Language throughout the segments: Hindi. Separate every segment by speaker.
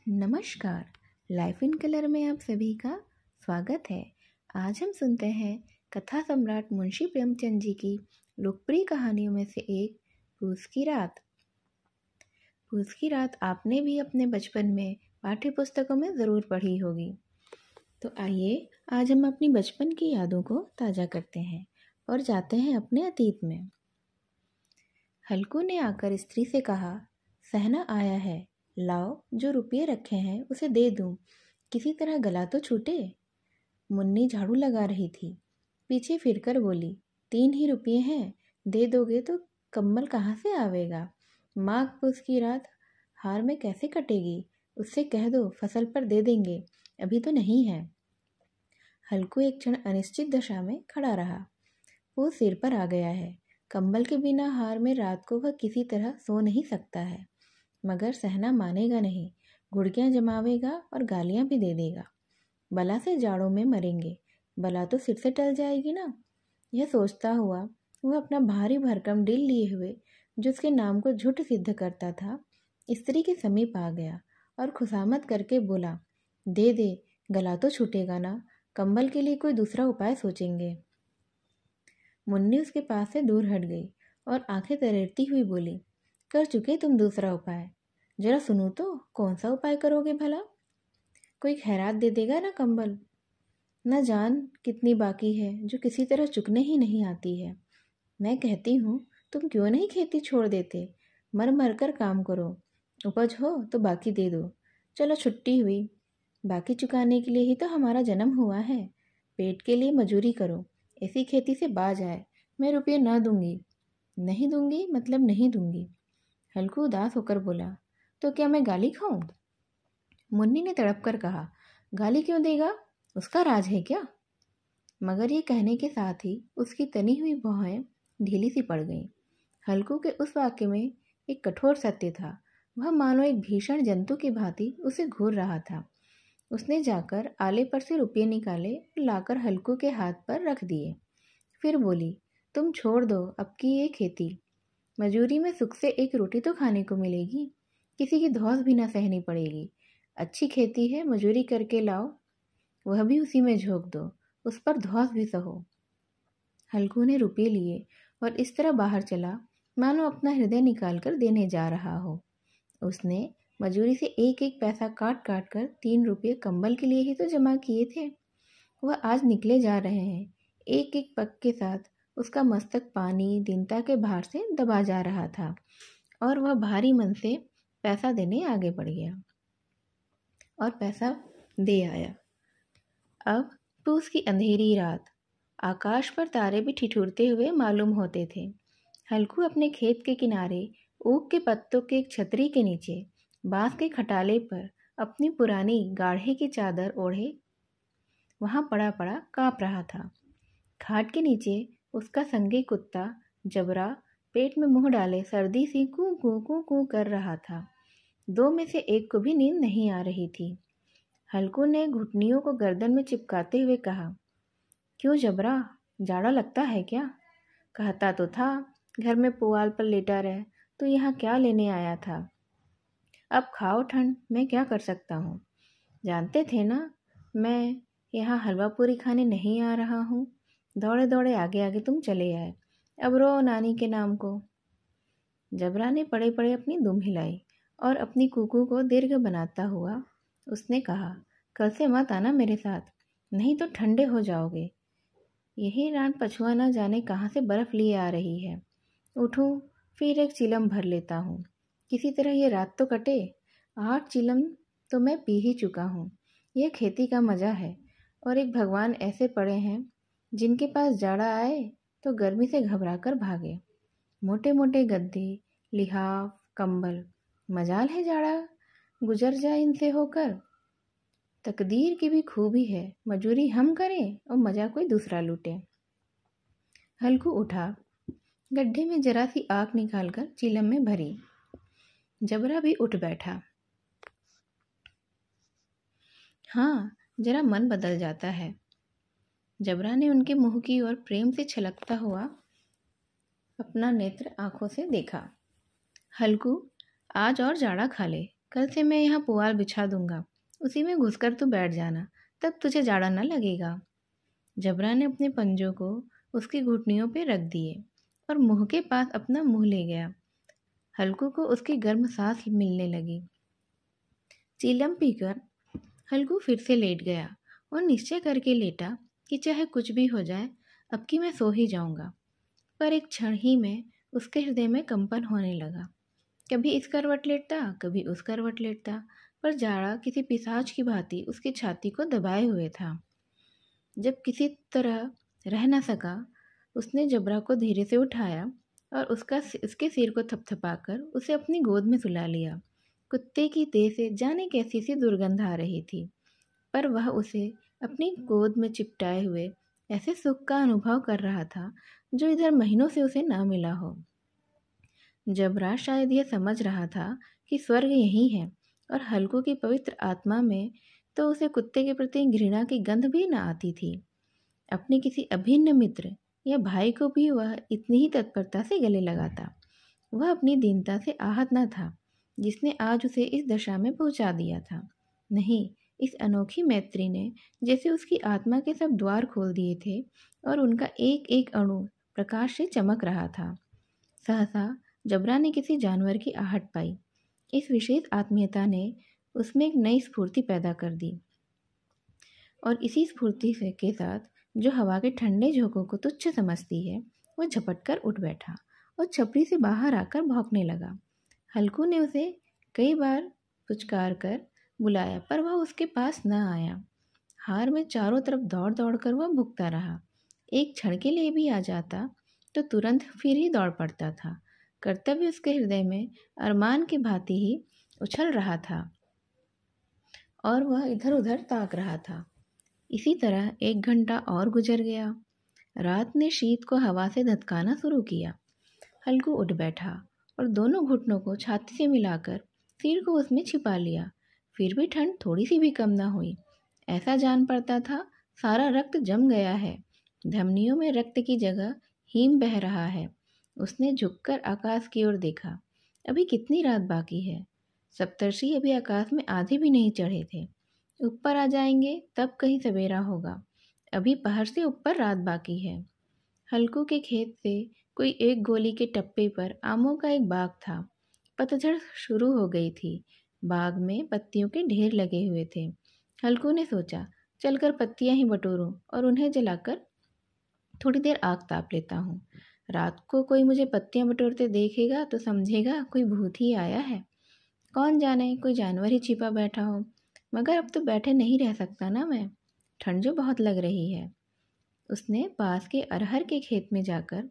Speaker 1: नमस्कार। लाइफ इन कलर में आप सभी का स्वागत है। आज हम सुनते हैं कथा सम्राट मुंशी प्रेमचंद जी की लोकप्रिय कहानियों में से एक पूस की रात। पूस की रात आपने भी अपने बचपन में पाठ्य पुस्तकों में ज़रूर पढ़ी होगी। तो आइए आज हम अपनी बचपन की यादों को ताज़ा करते हैं और जाते हैं अपने अतीत में। हल्कू ने आकर स्त्री से कहा, सहना आया है, लाओ जो रुपये रखे हैं उसे दे दूं, किसी तरह गला तो छूटे। मुन्नी झाड़ू लगा रही थी, पीछे फिरकर बोली, 3 ही रुपये हैं, दे दोगे तो कम्बल कहाँ से आवेगा। माघ पूस की रात हार में कैसे कटेगी, उससे कह दो फसल पर दे देंगे, अभी तो नहीं है। हल्कू एक क्षण अनिश्चित दशा में खड़ा रहा। वो सिर पर आ गया है, कंबल के बिना हार में रात को वह किसी तरह सो नहीं सकता है। मगर सहना मानेगा नहीं, घुड़कियाँ जमावेगा और गालियाँ भी दे देगा। बला से जाड़ों में मरेंगे, बला तो सिर से टल जाएगी ना। यह सोचता हुआ वह अपना भारी भरकम डिल लिए हुए, जो उसके नाम को झूठ सिद्ध करता था, स्त्री के समीप आ गया और खुशामद करके बोला, दे दे, गला तो छूटेगा ना, कंबल के लिए कोई दूसरा उपाय सोचेंगे। मुन्नी उसके पास से दूर हट गई और आंखें तरेरती हुई बोली, कर चुके तुम दूसरा उपाय, जरा सुनो तो कौन सा उपाय करोगे भला। कोई खैरात दे देगा ना कंबल। न जान कितनी बाकी है जो किसी तरह चुकने ही नहीं आती है। मैं कहती हूँ तुम क्यों नहीं खेती छोड़ देते, मर मर कर काम करो, उपज हो तो बाकी दे दो। चलो छुट्टी हुई, बाकी चुकाने के लिए ही तो हमारा जन्म हुआ है। पेट के लिए मजूरी करो, ऐसी खेती से बाज आए। मैं रुपये न दूंगी। नहीं दूंगी मतलब नहीं दूंगी। हल्कू उदास होकर बोला, तो क्या मैं गाली खाऊं। मुन्नी ने तड़प कर कहा, गाली क्यों देगा, उसका राज है क्या। मगर ये कहने के साथ ही उसकी तनी हुई भौहें ढीली सी पड़ गईं। हल्कू के उस वाक्य में एक कठोर सत्य था। वह मानो एक भीषण जंतु की भांति उसे घूर रहा था। उसने जाकर आले पर से रुपये निकाले और लाकर हल्कू के हाथ पर रख दिए। फिर बोली, तुम छोड़ दो अब की ये खेती, मजूरी में सुख से एक रोटी तो खाने को मिलेगी, किसी की धौंस भी ना सहनी पड़ेगी। अच्छी खेती है, मजूरी करके लाओ, वह भी उसी में झोंक दो, उस पर धौंस भी सहो। हल्कू ने रुपये लिए और इस तरह बाहर चला मानो अपना हृदय निकाल कर देने जा रहा हो। उसने मजूरी से एक एक पैसा काट काट कर 3 रुपये कंबल के लिए ही तो जमा किए थे। वह आज निकले जा रहे हैं। एक एक पग के साथ उसका मस्तक पानी दीनता के भार से दबा जा रहा था और वह भारी मन से पैसा देने आगे बढ़ गया और पैसा दे आया। अब पूस की अंधेरी रात, आकाश पर तारे भी ठिठुरते हुए मालूम होते थे। हल्कू अपने खेत के किनारे ऊख के पत्तों के एक छतरी के नीचे बांस के खटाले पर अपनी पुरानी गाढ़े की चादर ओढ़े वहाँ पड़ा पड़ा काँप रहा था। खाट के नीचे उसका संगी कुत्ता जबरा पेट में मुंह डाले सर्दी सी कू कू कू कू कर रहा था। 2 में से एक को भी नींद नहीं आ रही थी। हल्कू ने घुटनियों को गर्दन में चिपकाते हुए कहा, क्यों जबरा, जाड़ा लगता है क्या। कहता तो था घर में पुआल पर लेटा रह, तो यहाँ क्या लेने आया था। अब खाओ ठंड, मैं क्या कर सकता हूँ। जानते थे ना मैं यहाँ हलवा पूरी खाने नहीं आ रहा हूँ। दौड़े दौड़े आगे आगे तुम चले आए, अब रो नानी के नाम को। जबरा ने पड़े पड़े अपनी दुम हिलाई और अपनी कुकू को दीर्घ बनाता हुआ उसने कहा, कल से मत आना मेरे साथ, नहीं तो ठंडे हो जाओगे। यही रात पछुआ न जाने कहाँ से बर्फ़ लिए आ रही है। उठूँ फिर एक चिलम भर लेता हूँ, किसी तरह ये रात तो कटे। 8 चिलम तो मैं पी ही चुका हूँ। यह खेती का मज़ा है। और एक भगवान ऐसे पड़े हैं जिनके पास जाड़ा आए तो गर्मी से घबरा कर भागे। मोटे मोटे गद्दे, लिहाफ, कंबल, मजाल है जाड़ा गुजर जाए इनसे होकर। तकदीर की भी खूबी है, मजूरी हम करें और मज़ा कोई दूसरा लूटे। हल्कू उठा, गड्ढे में जरा सी आग निकालकर चिलम में भरी। जबरा भी उठ बैठा। हाँ, जरा मन बदल जाता है। जबरा ने उनके मुंह की ओर प्रेम से छलकता हुआ अपना नेत्र आंखों से देखा। हल्कू, आज और जाड़ा खा ले, कल से मैं यहाँ पुआल बिछा दूंगा, उसी में घुसकर तू बैठ जाना, तब तुझे जाड़ा न लगेगा। जबरा ने अपने पंजों को उसकी घुटनियों पे रख दिए और मुंह के पास अपना मुंह ले गया। हल्कू को उसकी गर्म सांस मिलने लगी। चीलम पीकर हल्कू फिर से लेट गया और निश्चय करके लेटा कि चाहे कुछ भी हो जाए, अब की मैं सो ही जाऊंगा। पर एक क्षण ही में उसके हृदय में कंपन होने लगा। कभी इस करवट लेटता, कभी उस करवट लेटता, पर जाड़ा किसी पिशाच की भांति उसकी छाती को दबाए हुए था। जब किसी तरह रह न सका, उसने जबरा को धीरे से उठाया और उसके सिर को थपथपाकर उसे अपनी गोद में सुला लिया। कुत्ते की देह से जाने कैसी सी दुर्गंध आ रही थी, पर वह उसे अपनी गोद में चिपटाए हुए ऐसे सुख का अनुभव कर रहा था जो इधर महीनों से उसे ना मिला हो। जबरा शायद यह समझ रहा था कि स्वर्ग यही है, और हल्कू की पवित्र आत्मा में तो उसे कुत्ते के प्रति घृणा की गंध भी न आती थी। अपने किसी अभिन्न मित्र या भाई को भी वह इतनी ही तत्परता से गले लगाता। वह अपनी दीनता से आहत न था, जिसने आज उसे इस दशा में पहुंचा दिया था। नहीं, इस अनोखी मैत्री ने जैसे उसकी आत्मा के सब द्वार खोल दिए थे और उनका एक एक अणु प्रकाश से चमक रहा था। सहसा जबरा ने किसी जानवर की आहट पाई। इस विशेष आत्मीयता ने उसमें एक नई स्फूर्ति पैदा कर दी, और इसी स्फूर्ति से के साथ जो हवा के ठंडे झोंकों को तुच्छ समझती है, वो झपटकर उठ बैठा और छपरी से बाहर आकर भौंकने लगा। हल्कू ने उसे कई बार पुचकार कर बुलाया, पर वह उसके पास न आया। हार में चारों तरफ दौड़ दौड़ कर वह भुगता रहा। एक क्षण के लिए भी आ जाता तो तुरंत फिर ही दौड़ पड़ता था। कर्तव्य उसके हृदय में अरमान की भांति ही उछल रहा था और वह इधर उधर ताक रहा था। इसी तरह 1 घंटा और गुजर गया। रात ने शीत को हवा से धतकाना शुरू किया। हल्कू उठ बैठा और दोनों घुटनों को छाती से मिलाकर सिर को उसमें छिपा लिया। फिर भी ठंड थोड़ी सी भी कम न हुई। ऐसा जान पड़ता था सारा रक्त जम गया है, धमनियों में रक्त की जगह हिम बह रहा है। उसने झुककर आकाश की ओर देखा। अभी कितनी रात बाकी है। सप्तर्षि अभी आकाश में आधे भी नहीं चढ़े थे। ऊपर आ जाएंगे तब कहीं सवेरा होगा। अभी पहर से ऊपर रात बाकी है। हल्कू के खेत से कोई 1 गोली के टप्पे पर आमों का एक बाग था। पतझड़ शुरू हो गई थी। बाग में पत्तियों के ढेर लगे हुए थे। हल्कू ने सोचा, चलकर पत्तियां ही बटोरूं और उन्हें जलाकर थोड़ी देर आग ताप लेता हूँ। रात को कोई मुझे पत्तियां बटोरते देखेगा तो समझेगा कोई भूत ही आया है। कौन जाने कोई जानवर ही छिपा बैठा हो। मगर अब तो बैठे नहीं रह सकता ना मैं, ठंड जो बहुत लग रही है। उसने पास के अरहर के खेत में जाकर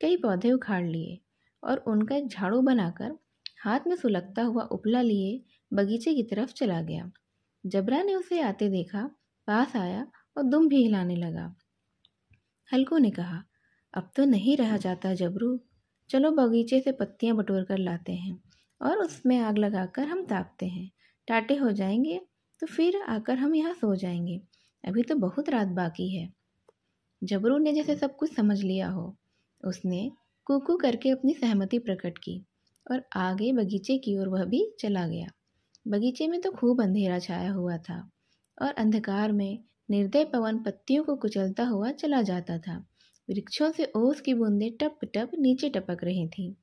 Speaker 1: कई पौधे उखाड़ लिए और उनका एक झाड़ू बनाकर हाथ में सुलगता हुआ उपला लिए बगीचे की तरफ चला गया। जबरा ने उसे आते देखा, पास आया और दुम भी हिलाने लगा। हल्कू ने कहा, अब तो नहीं रहा जाता जबरू, चलो बगीचे से पत्तियां बटोर कर लाते हैं और उसमें आग लगाकर हम तापते हैं। टाटे हो जाएंगे तो फिर आकर हम यहाँ सो जाएंगे। अभी तो बहुत रात बाकी है। जबरू ने जैसे सब कुछ समझ लिया हो। उसने कूकू करके अपनी सहमति प्रकट की और आगे बगीचे की ओर वह भी चला गया। बगीचे में तो खूब अंधेरा छाया हुआ था और अंधकार में निर्दय पवन पत्तियों को कुचलता हुआ चला जाता था। वृक्षों से ओस की बूंदें टप टप नीचे टपक रही थीं।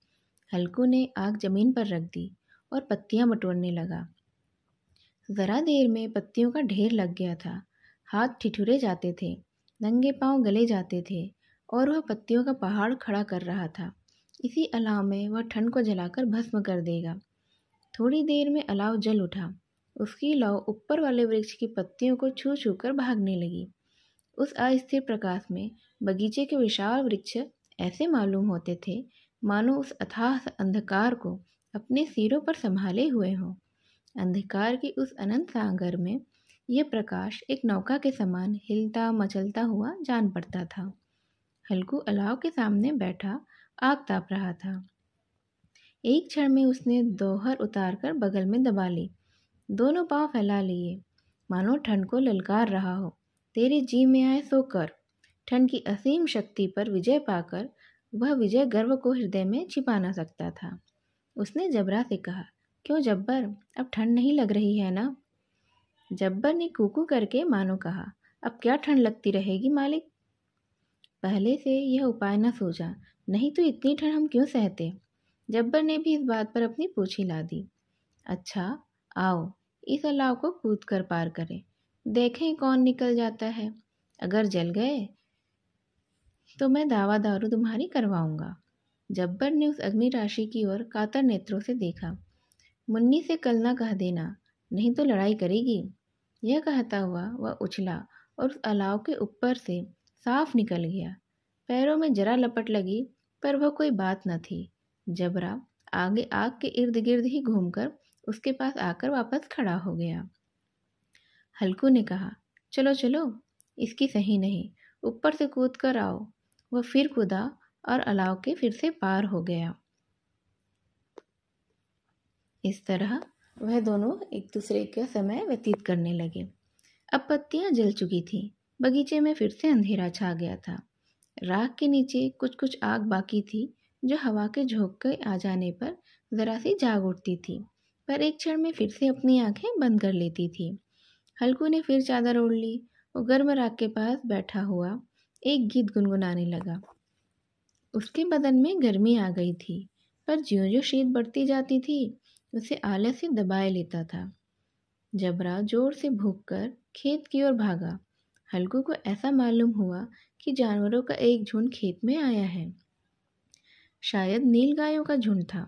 Speaker 1: हल्कू ने आग जमीन पर रख दी और पत्तियां बटोरने लगा। जरा देर में पत्तियों का ढेर लग गया था। हाथ ठिठुरे जाते थे, नंगे पांव गले जाते थे और वह पत्तियों का पहाड़ खड़ा कर रहा था। इसी अलाव में वह ठंड को जलाकर भस्म कर देगा। थोड़ी देर में अलाव जल उठा। उसकी लौ ऊपर वाले वृक्ष की पत्तियों को छू छू कर भागने लगी। उस अस्थिर प्रकाश में बगीचे के विशाल वृक्ष ऐसे मालूम होते थे मानो उस अथाह अंधकार को अपने सिरों पर संभाले हुए हों। अंधकार की उस अनंत सागर में यह प्रकाश एक नौका के समान हिलता मचलता हुआ जान पड़ता था। हल्कू अलाव के सामने बैठा आग ताप रहा था। एक क्षण में उसने दोहर उतारकर बगल में दबा ली, दोनों पांव फैला लिए, मानो ठंड को ललकार रहा हो। तेरे जी में आए सो कर। ठंड की असीम शक्ति पर विजय पाकर वह विजय गर्व को हृदय में छिपा न सकता था। उसने जबरा से कहा, क्यों जब्बर, अब ठंड नहीं लग रही है ना? जब्बर ने कूकू करके मानो कहा, अब क्या ठंड लगती रहेगी मालिक। पहले से यह उपाय न सूझा, नहीं तो इतनी ठंड हम क्यों सहते। जब्बर ने भी इस बात पर अपनी पूँछ हिला दी। अच्छा, आओ इस अलाव को कूद कर पार करें, देखें कौन निकल जाता है। अगर जल गए तो मैं दावा दारू तुम्हारी करवाऊंगा। जब्बर ने उस अग्नि राशि की ओर कातर नेत्रों से देखा। मुन्नी से कल ना कह देना, नहीं तो लड़ाई करेगी। यह कहता हुआ वह उछला और उस अलाव के ऊपर से साफ निकल गया। पैरों में जरा लपट लगी, पर वह कोई बात न थी। जबरा आगे आग के इर्द गिर्द ही घूमकर उसके पास आकर वापस खड़ा हो गया। हल्कू ने कहा, चलो चलो, इसकी सही नहीं, ऊपर से कूद कर आओ। वह फिर कूदा और अलाव के फिर से पार हो गया। इस तरह वह दोनों एक दूसरे का समय व्यतीत करने लगे। अब पत्तियां जल चुकी थीं, बगीचे में फिर से अंधेरा छा गया था। राख के नीचे कुछ कुछ आग बाकी थी, जो हवा के झोंके आ जाने पर जरा सी जाग उठती थी, पर एक क्षण में फिर से अपनी आंखें बंद कर लेती थी। हल्कू ने फिर चादर ओढ़ ली और गर्म राख के पास बैठा हुआ एक गीत गुनगुनाने लगा। उसके बदन में गर्मी आ गई थी, पर ज्यों ज्यों शीत बढ़ती जाती थी उसे आलस से दबाए लेता था। जबरा जोर से भूंककर खेत की ओर भागा। हल्कू को ऐसा मालूम हुआ कि जानवरों का एक झुंड खेत में आया है। शायद नीलगायों का झुंड था।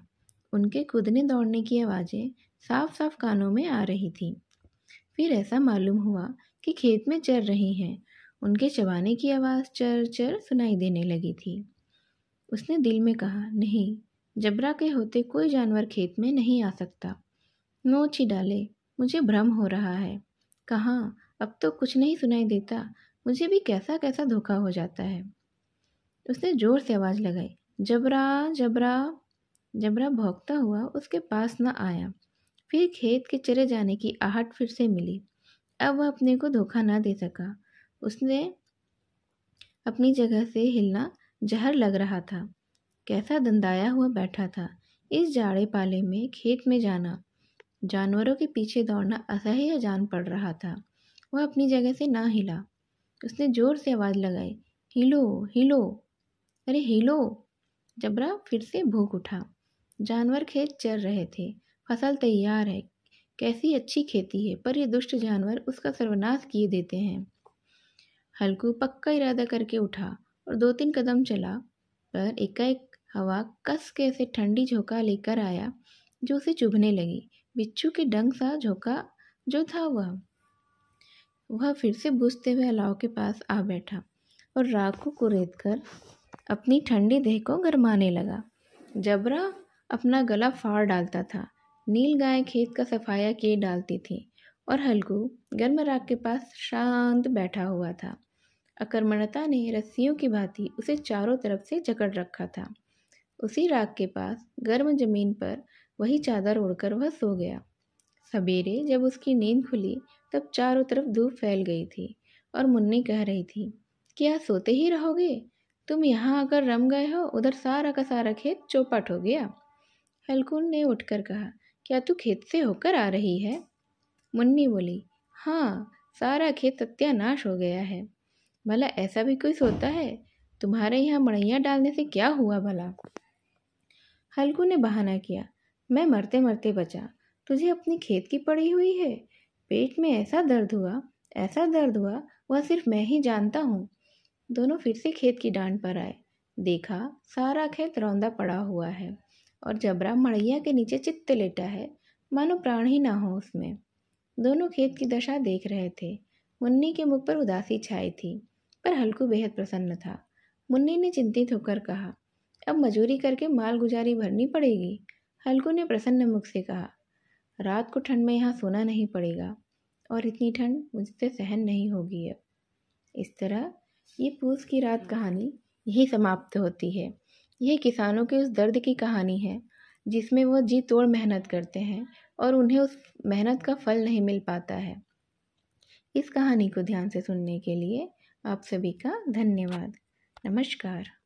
Speaker 1: उनके कूदने दौड़ने की आवाज़ें साफ साफ कानों में आ रही थीं। फिर ऐसा मालूम हुआ कि खेत में चर रही हैं। उनके चबाने की आवाज़ चर चर सुनाई देने लगी थी। उसने दिल में कहा, नहीं, जबरा के होते कोई जानवर खेत में नहीं आ सकता। नोच ही डाले, मुझे भ्रम हो रहा है। कहाँ, अब तो कुछ नहीं सुनाई देता, मुझे भी कैसा कैसा धोखा हो जाता है। उसने जोर से आवाज़ लगाई, जबरा जबरा। जबरा भौंकता हुआ उसके पास न आया। फिर खेत के चरे जाने की आहट फिर से मिली। अब वह अपने को धोखा न दे सका। उसने अपनी जगह से हिलना जहर लग रहा था। कैसा दंदाया हुआ बैठा था। इस जाड़े पाले में खेत में जाना, जानवरों के पीछे दौड़ना असह्य जान पड़ रहा था। वह अपनी जगह से ना हिला। उसने जोर से आवाज़ लगाई, हिलो हिलो, अरे हिलो। जबरा फिर से भूख उठा। जानवर खेत चर रहे थे, फसल तैयार है, कैसी अच्छी खेती है, पर ये दुष्ट जानवर उसका सर्वनाश किए देते हैं। हल्कू पक्का इरादा करके उठा और 2-3 कदम चला, पर एकाएक हवा कस के ऐसे ठंडी झोंका लेकर आया जो उसे चुभने लगी। बिच्छू के डंक सा झोंका जो था वह फिर से बुझते हुए अलाव के पास आ बैठा और राख को कुरेद कर अपनी ठंडी देह को गरमाने लगा। जबरा अपना गला फाड़ डालता था। नील गाय खेत का सफाया किए डालती थी और हल्कू गर्म राख के पास शांत बैठा हुआ था। अकर्मण्यता ने रस्सियों की भांति उसे चारों तरफ से जकड़ रखा था। उसी राख के पास गर्म जमीन पर वही चादर ओढ़कर वह सो गया। सवेरे जब उसकी नींद खुली तब चारों तरफ धूप फैल गई थी और मुन्नी कह रही थी, क्या सोते ही रहोगे? तुम यहाँ आकर रम गए हो, उधर सारा का सारा खेत चौपट हो गया। हल्कून ने उठकर कहा, क्या तू खेत से होकर आ रही है? मुन्नी बोली, हाँ, सारा खेत सत्यानाश हो गया है। भला ऐसा भी कोई सोता है? तुम्हारे यहाँ मड़ैया डालने से क्या हुआ भला? हल्कू ने बहाना किया, मैं मरते मरते बचा, तुझे अपनी खेत की पड़ी हुई है। पेट में ऐसा दर्द हुआ, वह सिर्फ मैं ही जानता हूँ। दोनों फिर से खेत की डांड पर आए। देखा सारा खेत रौंदा पड़ा हुआ है और जबरा मड़ैया के नीचे चित्त लेटा है, मानो प्राण ही ना हो उसमें। दोनों खेत की दशा देख रहे थे। मुन्नी के मुख पर उदासी छाई थी, पर हल्कू बेहद प्रसन्न था। मुन्नी ने चिंतित होकर कहा, अब मजूरी करके माल गुजारी भरनी पड़ेगी। हल्कू ने प्रसन्न मुख से कहा, रात को ठंड में यहाँ सोना नहीं पड़ेगा और इतनी ठंड मुझसे सहन नहीं होगी अब। इस तरह ये पूस की रात कहानी यही समाप्त होती है। यह किसानों के उस दर्द की कहानी है जिसमें वो जी तोड़ मेहनत करते हैं और उन्हें उस मेहनत का फल नहीं मिल पाता है। इस कहानी को ध्यान से सुनने के लिए आप सभी का धन्यवाद। नमस्कार।